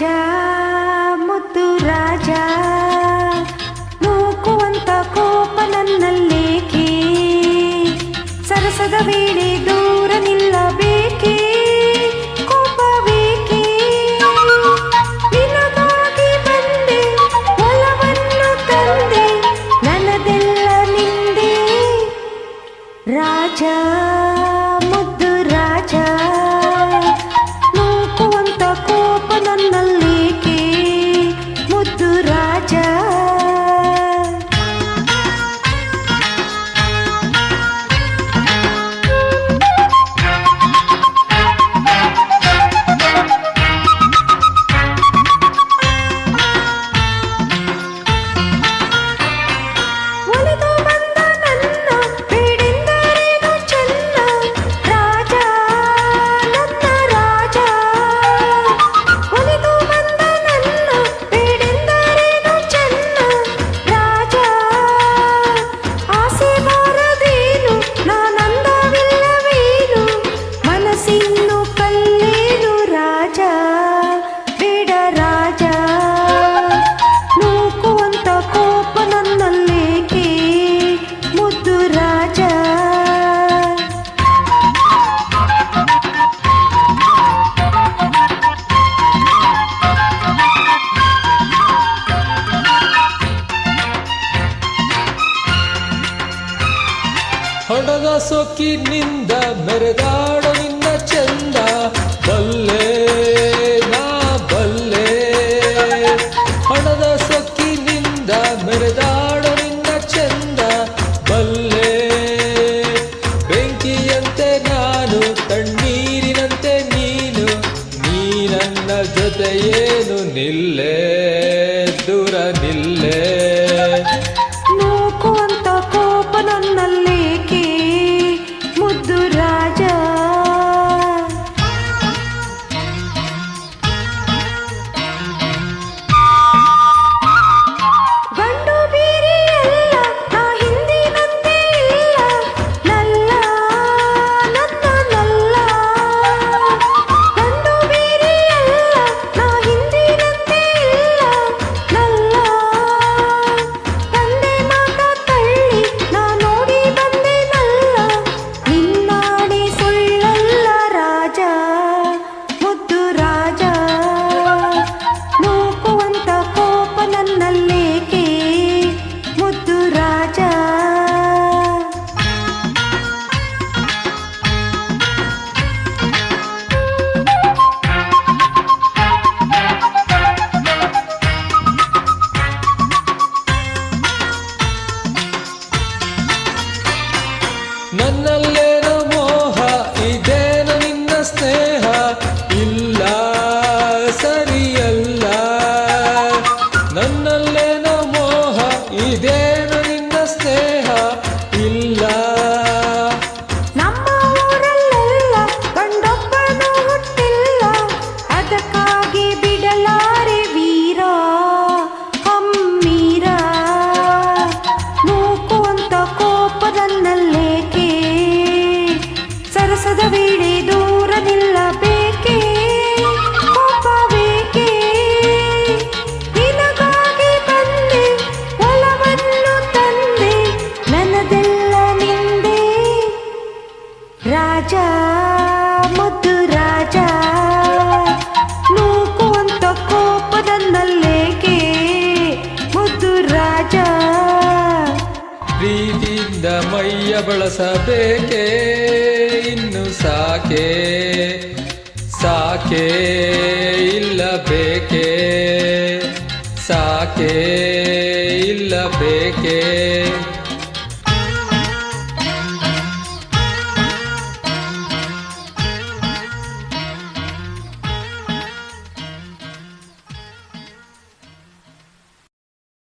ರಾಜ ಮುದ್ದು ರಾಜ ನೂಕುವಂತ ಕೋಪ ನನ್ನಲ್ಲೇಕೆ ಸರಸದ ವೇಳೆ ದೂರ ನಿಲ್ಲಬೇಕೆ ಕೋಪವೇಕೆ ನಿನಗಾಗಿ ಬಂದೆ ಒಲವನ್ನು ತಂದೆ ನನ್ನದೆಲ್ಲ ನಿಂದೆ ರಾಜ ಮುದ್ದು ರಾಜ ನೂಕುವಂತ ಕೋಪ ನನ್ನಲ್ಲೇಕೆ ಮುದ್ದು ರಾಜ ಹೊಡೆದ ಸೊಕ್ಕಿನಿಂದ ಮೆರೆದಾಡೋ ನಿನ್ನ ಚಂದ ಬಲ್ಲೆ ನಾ ಬಲ್ಲೆ ಹೊಡೆದ ಸೊಕ್ಕಿನಿಂದ ಮೆರೆದಾಡೋ ನಿನ್ನ ಚಂದ ಬಲ್ಲೆ ಬೆಂಕಿಯಂತೆ ನಾನು ತಣ್ಣೀರಿನಂತೆ ನೀನು ನೀ ನನ್ನ ಜೊತೆ ಏನು ನಿಲ್ಲೆ ದೂರ ನಿಲ್ಲೆ ನೂಕುವಂತ ಕೋಪ ನನ್ನಲ್ಲೇಕೆ ಮುದ್ದು ರಾಜ ಗಂಡು ಬೀರಿಯಲ್ಲ ನಾ ಹಿಂದಿನಂತೆ ಇಲ್ಲ ನಲ್ಲ ನನ್ನ ನಲ್ಲ ಗಂಡು ಬೀರಿಯಲ್ಲ ನಾ ಹಿಂದಿನಂತೆ ಇಲ್ಲ ನಲ್ಲ ತಂದೆ ಮಾತ ತಳ್ಳಿ ನಾ ನೋಡಿ ಬಂದೆನಲ್ಲ ನಿನ್ನಾಡಿ ಸುಳ್ಳಲ್ಲ ರಾಜ ಮುದ್ದು ರಾಜ ನೂಕುವಂತ ಕೋಪ ನನ್ನಲ್ಲೇಕೆ ಮುದ್ದು ರಾಜ ನನ್ನಲ್ಲೇನೋ ಮೋಹ ಇದೇನು ನಿನ್ನ ಸ್ನೇಹ ಇಲ್ಲ ಸರಿಯಲ್ಲ ನನ್ನಲ್ಲೇನೋ ಮೋಹ ಇದೇನು ನಿನ್ನ ಸ್ನೇಹ ಇಲ್ಲ ನಮ್ಮ ಊರಲ್ಲೆಲ್ಲ ಗಂಡೊಬ್ಬನು ಹುಟ್ಟಿಲ್ಲ ಅದಕ್ಕಾಗಿ ಬಿಡಲಾರೆ ವೀರ ಹಮ್ಮೀರ ನೂಕುವಂತ ಕೋಪ ನನ್ನಲ್ಲೇಕೆ ಸರಸದ ವೇಳೆ ದೂರ ನಿಲ್ಲಬೇಕೆ ಕೋಪವೇಕೆ ನಿನಗಾಗಿ ಬಂದೆ ಒಲವನ್ನು ತಂದೆ ನನ್ನದೆಲ್ಲ ನಿಂದೆ ರಾಜ ಮುದ್ದು ರಾಜ ನೂಕುವಂತ ಕೋಪ ನನ್ನಲ್ಲೇಕೆ ಮುದ್ದು ರಾಜ ಪ್ರೀತಿಯಿಂದ ಮೈಯ ಬಳಸಬೇಕೆ ಇನ್ನು ಸಾಕೆ ಸಾಕೆ ಇಲ್ಲ ಬೇಕೆ ಸಾಕೆ ಇಲ್ಲ ಬೇಕೆ